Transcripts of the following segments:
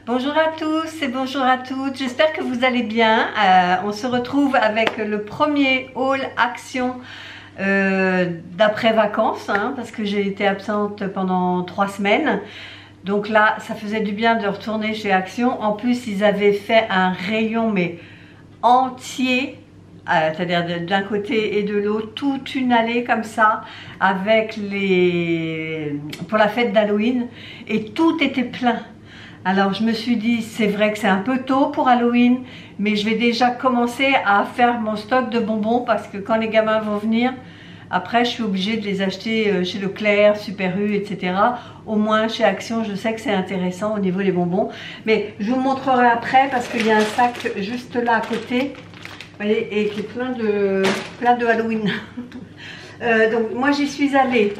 Bonjour à tous et bonjour à toutes, j'espère que vous allez bien. On se retrouve avec le premier haul action d'après vacances, parce que j'ai été absente pendant 3 semaines. Donc là, ça faisait du bien de retourner chez Action. En plus, ils avaient fait un rayon mais entier, c'est-à-dire d'un côté et de l'autre, toute une allée comme ça, avec pour la fête d'Halloween, et tout était plein. Alors je me suis dit, c'est vrai que c'est un peu tôt pour Halloween, mais je vais déjà commencer à faire mon stock de bonbons, parce que quand les gamins vont venir, après je suis obligée de les acheter chez Leclerc, Super U, etc. Au moins chez Action, je sais que c'est intéressant au niveau des bonbons. Mais je vous montrerai après, parce qu'il y a un sac juste là à côté, vous voyez, et qui est plein de Halloween. Donc moi j'y suis allée.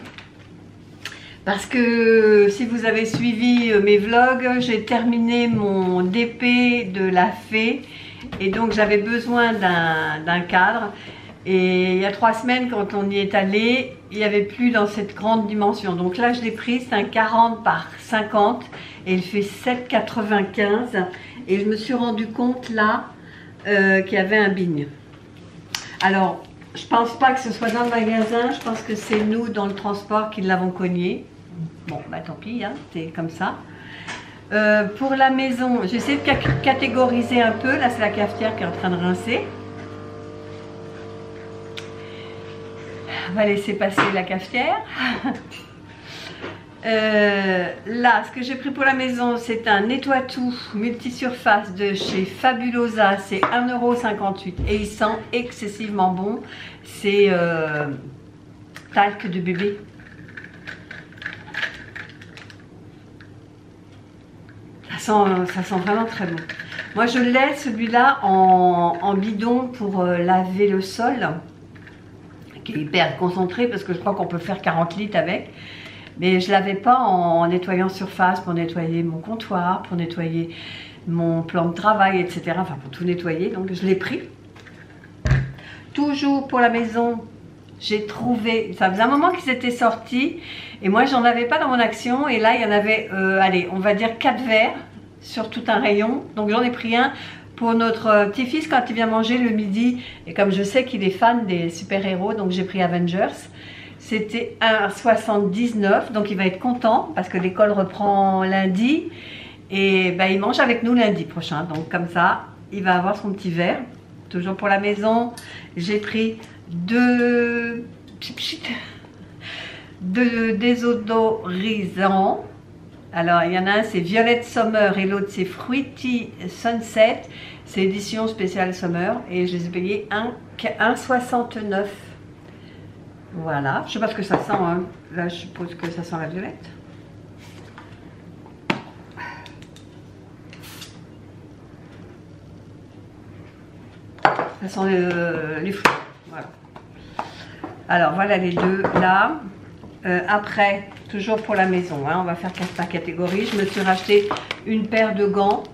Parce que si vous avez suivi mes vlogs, j'ai terminé mon DP de la fée et donc j'avais besoin d'un cadre. Et il y a 3 semaines, quand on y est allé, il n'y avait plus dans cette grande dimension. Donc là, je l'ai pris, c'est un 40 par 50 et il fait 7,95. Et je me suis rendu compte là qu'il y avait un bigne. Alors, je pense pas que ce soit dans le magasin, je pense que c'est nous dans le transport qui l'avons cogné. Bon, bah tant pis, c'est comme ça. Pour la maison, j'essaie de catégoriser un peu. Là, c'est la cafetière qui est en train de rincer. On va laisser passer la cafetière. Là, ce que j'ai pris pour la maison, c'est un nettoie-tout multisurface de chez Fabulosa. C'est 1,58 € et il sent excessivement bon. C'est talc de bébé. Ça sent vraiment très bon. Moi je l'ai celui-là en bidon pour laver le sol, qui est hyper concentré parce que je crois qu'on peut faire 40 litres avec. Mais je ne l'avais pas en nettoyant surface, pour nettoyer mon comptoir, pour nettoyer mon plan de travail, etc. Enfin pour tout nettoyer, donc je l'ai pris. Toujours pour la maison, j'ai trouvé, ça faisait un moment qu'ils étaient sortis et moi j'en avais pas dans mon action, et là il y en avait, allez, on va dire 4 verres sur tout un rayon. Donc j'en ai pris un pour notre petit-fils quand il vient manger le midi, et comme je sais qu'il est fan des super-héros, donc j'ai pris Avengers. C'était 1,79 €, donc il va être content parce que l'école reprend lundi et ben, il mange avec nous lundi prochain, donc comme ça il va avoir son petit verre. Toujours pour la maison, j'ai pris deux désodorisants. Alors il y en a un, c'est Violet Summer et l'autre c'est Fruity Sunset. C'est édition spéciale Summer et je les ai payés 1,69 €. Voilà, je sais pas ce que ça sent, Là je suppose que ça sent la violette. Ça sent les fruits, voilà. Alors voilà les deux là. Après, toujours pour la maison, on va faire par catégorie. Je me suis racheté une paire de gants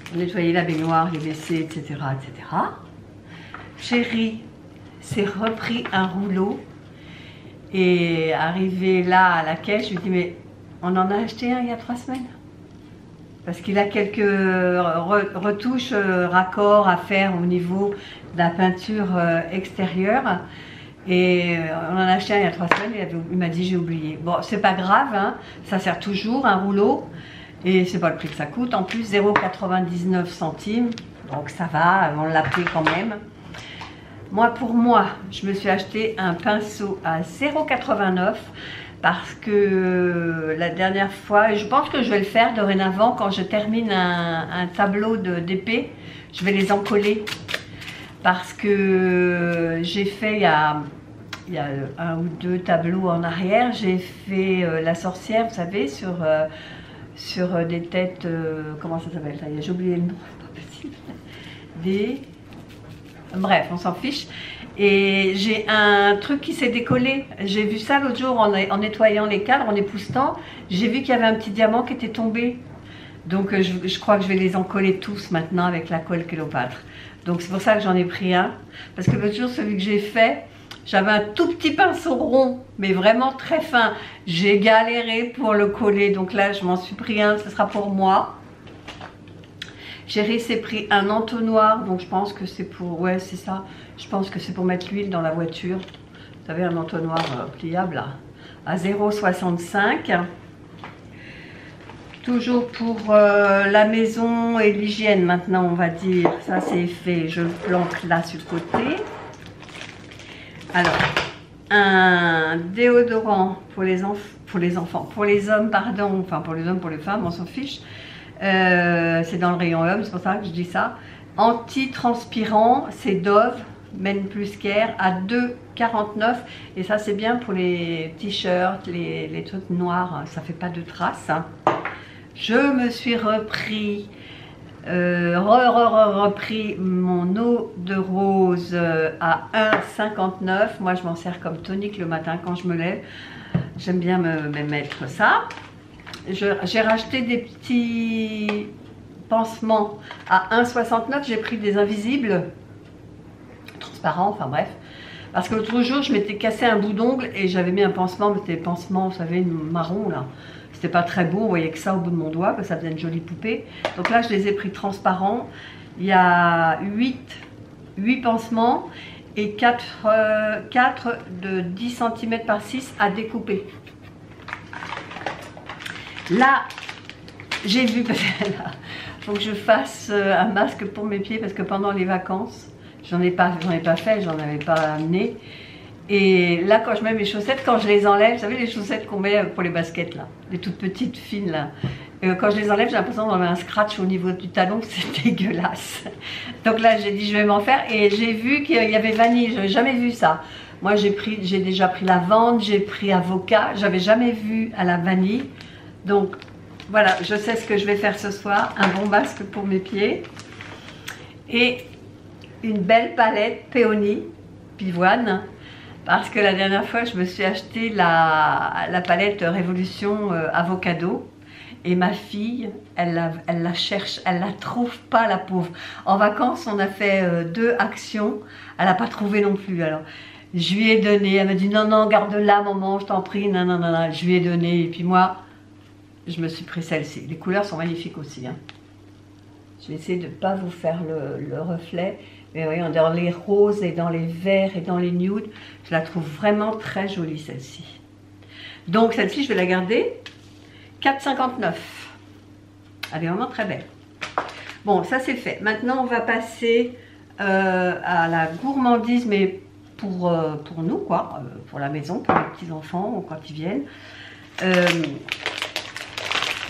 pour nettoyer la baignoire, les WC, etc., etc. Chérie s'est repris un rouleau et arrivé là à la caisse, je lui dis mais on en a acheté un il y a 3 semaines. Parce qu'il a quelques retouches, raccords à faire au niveau de la peinture extérieure. Et on en a acheté un il y a 3 semaines, il m'a dit j'ai oublié. Bon, c'est pas grave, ça sert toujours, un rouleau. Et c'est pas le prix que ça coûte. En plus, 0,99 €. Donc ça va, on l'a pris quand même. Moi, pour moi, je me suis acheté un pinceau à 0,89 € parce que la dernière fois, et je pense que je vais le faire dorénavant, quand je termine un tableau d'épée, je vais les encoller. Parce que j'ai fait, il y a 1 ou 2 tableaux en arrière, j'ai fait la sorcière, vous savez, sur des têtes, comment ça s'appelle, j'ai oublié le nom, pas possible, bref, on s'en fiche. Et j'ai un truc qui s'est décollé. J'ai vu ça l'autre jour en nettoyant les cadres, en époussetant. J'ai vu qu'il y avait un petit diamant qui était tombé. Donc je crois que je vais les encoller tous maintenant avec la colle Cléopâtre. Donc c'est pour ça que j'en ai pris un. Parce que l'autre jour, celui que j'ai fait, J'avais un tout petit pinceau rond, mais vraiment très fin. J'ai galéré pour le coller, donc là je m'en suis pris un, ce sera pour moi. Chérie s'est pris un entonnoir, donc je pense que c'est pour, ouais c'est ça, je pense que c'est pour mettre l'huile dans la voiture. Vous savez, un entonnoir pliable là, à 0,65. Toujours pour la maison et l'hygiène maintenant, on va dire. Ça c'est fait, je le planque là sur le côté. Alors, un déodorant pour les enfants, pour les hommes, pardon, enfin pour les hommes, pour les femmes, on s'en fiche. C'est dans le rayon homme, c'est pour ça que je dis ça. Anti-transpirant, c'est Dove Men Plus Care à 2,49 et ça c'est bien pour les t-shirts, les trucs noirs, ça fait pas de traces. Je me suis repris mon eau de rose à 1,59. Moi je m'en sers comme tonique le matin quand je me lève. J'aime bien me mettre ça. J'ai racheté des petits pansements à 1,69. J'ai pris des invisibles transparents, enfin bref. Parce que l'autre jour je m'étais cassé un bout d'ongle et j'avais mis un pansement, mais c'était des pansements, vous savez, marron là. C'était pas très beau, on voyait que ça au bout de mon doigt, que ça faisait une jolie poupée. Donc là, je les ai pris transparents. Il y a 8 pansements et 4 de 10 cm par 6 à découper. Là, j'ai vu, parce que là, faut que je fasse un masque pour mes pieds parce que pendant les vacances, j'en ai pas fait, j'en avais pas amené. Et là, quand je mets mes chaussettes, quand je les enlève, vous savez les chaussettes qu'on met pour les baskets là, les toutes petites fines là. Quand je les enlève, j'ai l'impression d'avoir un scratch au niveau du talon, c'est dégueulasse. Donc là, j'ai dit je vais m'en faire et j'ai vu qu'il y avait vanille, je n'avais jamais vu ça. Moi, j'ai déjà pris lavande, j'ai pris avocat, j'avais jamais vu à la vanille. Donc voilà, je sais ce que je vais faire ce soir, un bon masque pour mes pieds et une belle palette Peony Pivoine. Parce que la dernière fois, je me suis acheté la palette Révolution Avocado. Et ma fille, elle la cherche, elle la trouve pas, la pauvre. En vacances, on a fait 2 actions. Elle n'a pas trouvé non plus. Alors, je lui ai donné. Elle m'a dit non, non, garde-la, maman, je t'en prie. Non, non, non, non. Je lui ai donné. Et puis moi, je me suis pris celle-ci. Les couleurs sont magnifiques aussi. Hein. Je vais essayer de ne pas vous faire le reflet. Mais oui, dans les roses et dans les verts et dans les nudes, je la trouve vraiment très jolie celle-ci. Donc celle-ci, je vais la garder 4,59. Elle est vraiment très belle. Bon, ça c'est fait. Maintenant, on va passer à la gourmandise, mais pour nous, quoi, pour la maison, pour les petits-enfants, quand ils viennent.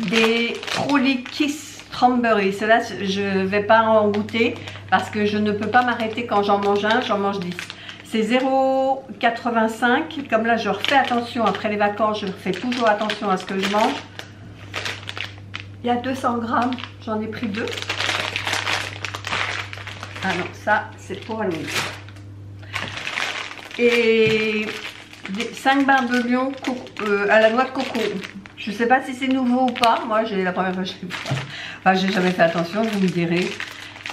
Des Trolli Kiss Cranberry. Cela, je ne vais pas en goûter parce que je ne peux pas m'arrêter quand j'en mange un, j'en mange 10. C'est 0,85. Comme là, je refais attention. Après les vacances, je fais toujours attention à ce que je mange. Il y a 200 grammes. J'en ai pris 2. Ah non, ça, c'est pour Halloween. Et 5 barres de lion à la noix de coco. Je ne sais pas si c'est nouveau ou pas. Moi, la première fois, je sais pas. Enfin, j'ai jamais fait attention, vous me direz.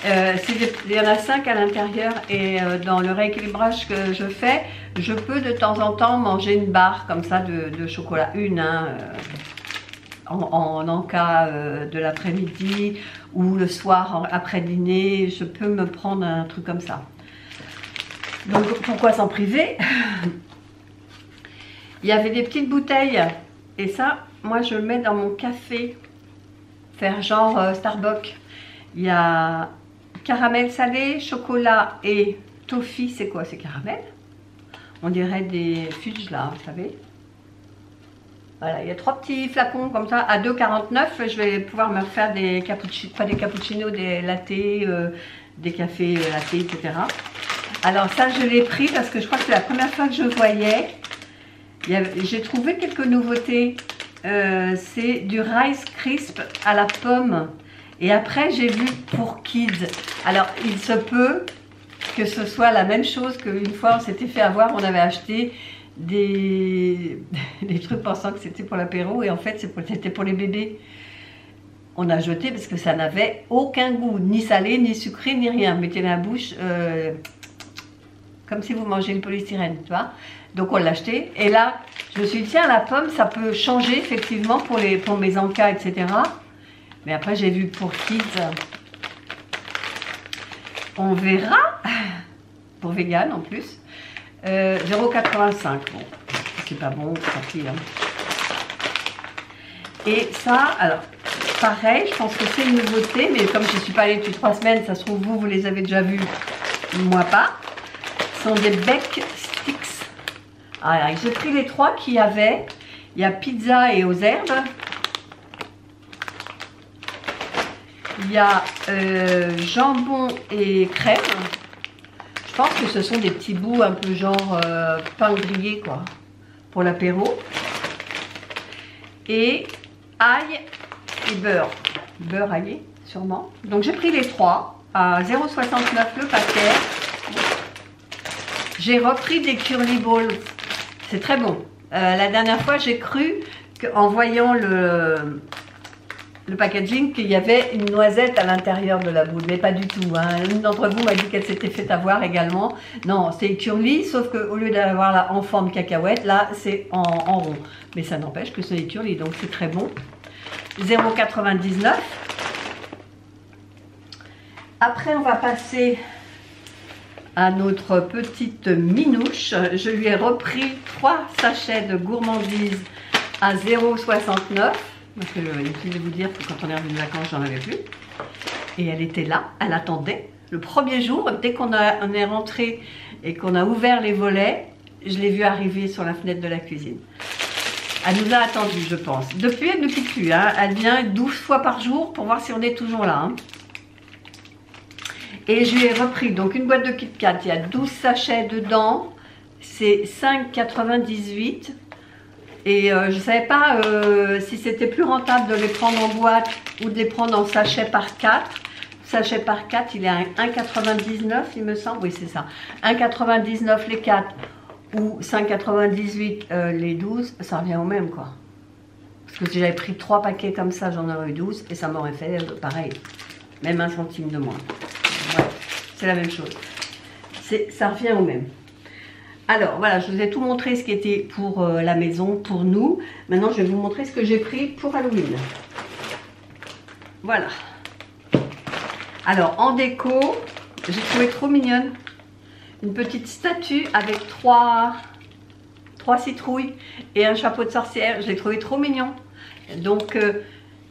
Il y en a 5 à l'intérieur et dans le rééquilibrage que je fais, je peux de temps en temps manger une barre comme ça de chocolat. Une, hein, en cas de l'après-midi ou le soir après dîner, je peux me prendre un truc comme ça. Donc, pourquoi s'en priver? Il y avait des petites bouteilles et ça, moi, je le mets dans mon café. Faire genre Starbucks. Il y a caramel salé, chocolat et toffee. C'est quoi? C'est caramel. On dirait des fudges là, vous savez. Voilà, il y a 3 petits flacons comme ça à 2,49. Je vais pouvoir me refaire des cappuccinos, pas des cappuccinos, des lattés, des cafés lattés, etc. Alors ça, je l'ai pris parce que je crois que c'est la première fois que je voyais. J'ai trouvé quelques nouveautés. C'est du Rice Crisp à la pomme. Et après, j'ai vu pour kids. Alors, il se peut que ce soit la même chose qu'une fois, on s'était fait avoir. On avait acheté des trucs pensant que c'était pour l'apéro. Et en fait, c'était pour les bébés. On a jeté parce que ça n'avait aucun goût. Ni salé, ni sucré, ni rien. Mettez dans la bouche. comme si vous mangez une polystyrène, tu vois. Donc on l'a acheté. Et là, je me suis dit, tiens, la pomme, ça peut changer effectivement pour mes encas, etc. Mais après, j'ai vu pour kids, on verra. Pour vegan en plus. 0,85. Bon, c'est pas bon, tant pis. Hein. Et ça, alors, pareil, je pense que c'est une nouveauté, mais comme je ne suis pas allée depuis 3 semaines, ça se trouve, vous les avez déjà vus, moi pas. Ce sont des bec sticks. Alors, j'ai pris les 3 qu'il y avait. Il y a pizza et aux herbes. Il y a jambon et crème. Je pense que ce sont des petits bouts un peu genre pain grillé, quoi, pour l'apéro. Et ail et beurre. Beurre aillé, sûrement. Donc j'ai pris les 3 à 0,69 le paquet. J'ai repris des curly balls. C'est très bon. La dernière fois, j'ai cru qu'en voyant le packaging qu'il y avait une noisette à l'intérieur de la boule, mais pas du tout. Hein. Une d'entre vous m'a dit qu'elle s'était fait avoir également. Non, c'est curly, sauf qu'au lieu d'avoir là en forme cacahuète, là c'est en rond. Mais ça n'empêche que c'est curly, donc c'est très bon. 0,99. Après, on va passer à notre petite minouche. Je lui ai repris 3 sachets de gourmandise à 0,69. Parce que inutile de vous dire que quand on est revenu de vacances, j'en avais plus. Et elle était là, elle attendait. Le premier jour, dès qu'on est rentré et qu'on a ouvert les volets, je l'ai vue arriver sur la fenêtre de la cuisine. Elle nous a attendu, je pense. Depuis, elle ne quitte plus. Hein. Elle vient 12 fois par jour pour voir si on est toujours là. Hein. Et je lui ai repris donc une boîte de Kit Kat. Il y a 12 sachets dedans. C'est 5,98 €. Et je ne savais pas si c'était plus rentable de les prendre en boîte ou de les prendre en sachet par 4. Sachet par 4, il est à 1,99 il me semble. Oui, c'est ça. 1,99 les 4 ou 5,98 les 12. Ça revient au même, quoi. Parce que si j'avais pris 3 paquets comme ça, j'en aurais eu 12. Et ça m'aurait fait pareil. Même 1 centime de moins. Ouais, c'est la même chose. Ça revient au même. Alors voilà, je vous ai tout montré ce qui était pour la maison, pour nous. Maintenant, je vais vous montrer ce que j'ai pris pour Halloween. Voilà. Alors, en déco, j'ai trouvé trop mignonne. Une petite statue avec 3 citrouilles et un chapeau de sorcière. Je l'ai trouvé trop mignon. Donc,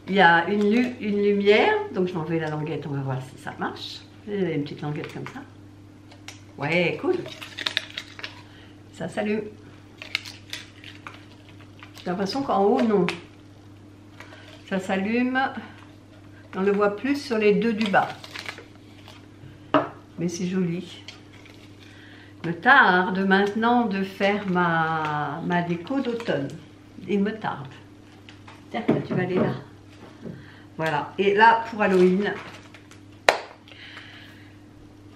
il y a une lumière. Donc, je vais enlever la languette, on va voir si ça marche. Une petite languette comme ça. Ouais, cool. Ça s'allume. J'ai l'impression qu'en haut, non. Ça s'allume. On le voit plus sur les 2 du bas. Mais c'est joli. Il me tarde maintenant de faire ma déco d'automne. Il me tarde. Tiens, tu vas aller là. Voilà. Et là, pour Halloween,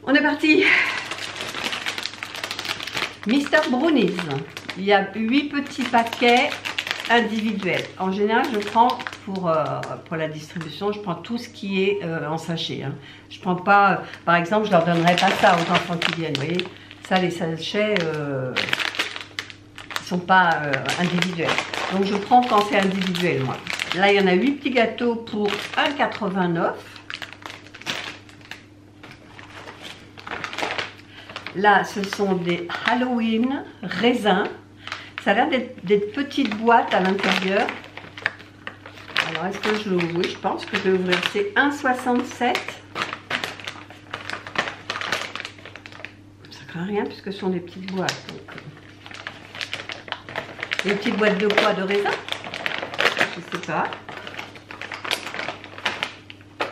on est parti. Mister Brownies, il y a 8 petits paquets individuels. En général, je prends pour la distribution, je prends tout ce qui est en sachet. Hein. Je prends pas, par exemple, je leur donnerai pas ça aux enfants qui viennent. Vous voyez, ça, les sachets sont pas individuels. Donc, je prends quand c'est individuel, moi. Là, il y en a 8 petits gâteaux pour 1,89 €. Là, ce sont des Halloween raisins. Ça a l'air d'être petites boîtes à l'intérieur. Alors, est-ce que je l'ouvre? Oui, je pense que je vais ouvrir. C'est 1,67 €. Ça craint rien puisque ce sont des petites boîtes. Donc, des petites boîtes de quoi? De raisins? Je ne sais pas. Vous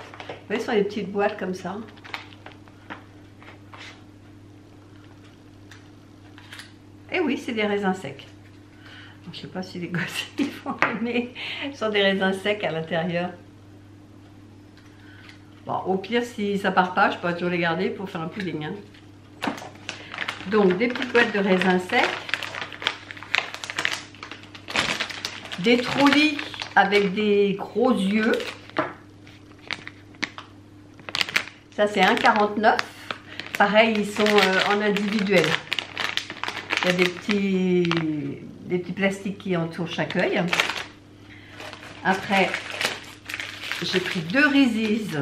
voyez, ce sont des petites boîtes comme ça. Et oui, c'est des raisins secs. Je ne sais pas si les gosses ils vont aimer. Ce sont des raisins secs à l'intérieur. Bon, au pire, si ça part pas, je peux toujours les garder pour faire un pudding. Hein. Donc, des petites boîtes de raisins secs. Des trolleys avec des gros yeux. Ça, c'est 1,49 €. Pareil, ils sont en individuel. Il y a des petits plastiques qui entourent chaque œil. Après, j'ai pris 2 Reese's.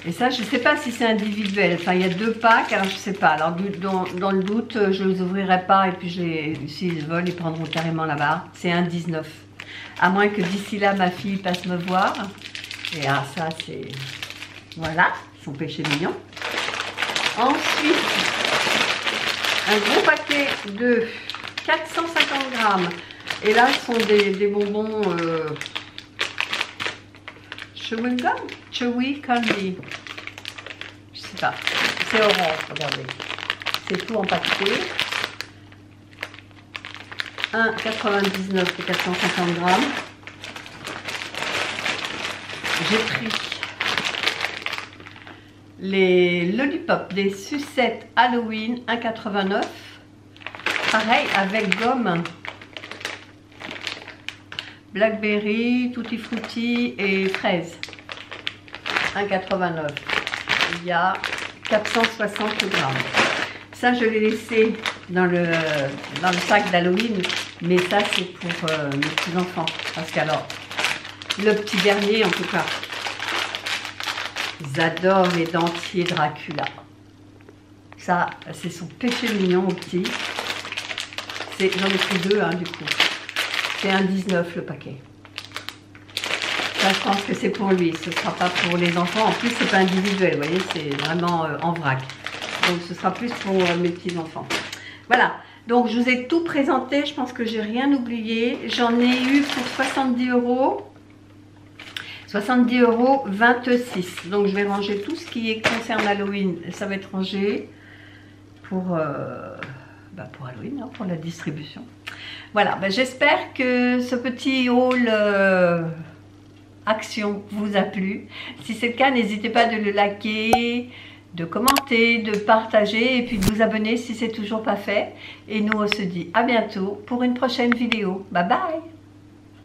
Et ça, je ne sais pas si c'est individuel. Enfin, il y a 2 packs, alors je ne sais pas. Alors, dans le doute, je ne les ouvrirai pas. Et puis, s'ils veulent, ils prendront carrément la barre. C'est 1,19. À moins que d'ici là, ma fille passe me voir. Et ah, ça, c'est... Voilà, son péché mignon. Ensuite, un gros paquet de 450 grammes. Et là, ce sont des bonbons chewing gum, chewy candy. Je sais pas. C'est orange, regardez. C'est tout empaqueté. 1,99 et 450 grammes. J'ai pris les lollipops, des sucettes Halloween, 1,89. Pareil avec gomme. Blackberry, tutti frutti et fraises. 1,89. Il y a 460 grammes. Ça, je l'ai laissé dans le sac d'Halloween, mais ça, c'est pour mes petits-enfants. Parce qu'alors, le petit dernier, en tout cas, ils adorent les dentiers Dracula. Ça, c'est son péché mignon au petit. J'en ai pris 2, hein, du coup. C'est 1,19 le paquet. Ça, je pense que c'est pour lui. Ce ne sera pas pour les enfants. En plus, c'est pas individuel. Vous voyez, c'est vraiment en vrac. Donc, ce sera plus pour mes petits-enfants. Voilà. Donc, je vous ai tout présenté. Je pense que j'ai rien oublié. J'en ai eu pour 70 €. 70 €, 26. Donc, je vais ranger tout ce qui concerne Halloween. Ça va être rangé pour Halloween, hein, pour la distribution. Voilà, j'espère que ce petit haul action vous a plu. Si c'est le cas, n'hésitez pas de le liker, de commenter, de partager et puis de vous abonner si c'est toujours pas fait. Et nous, on se dit à bientôt pour une prochaine vidéo. Bye bye!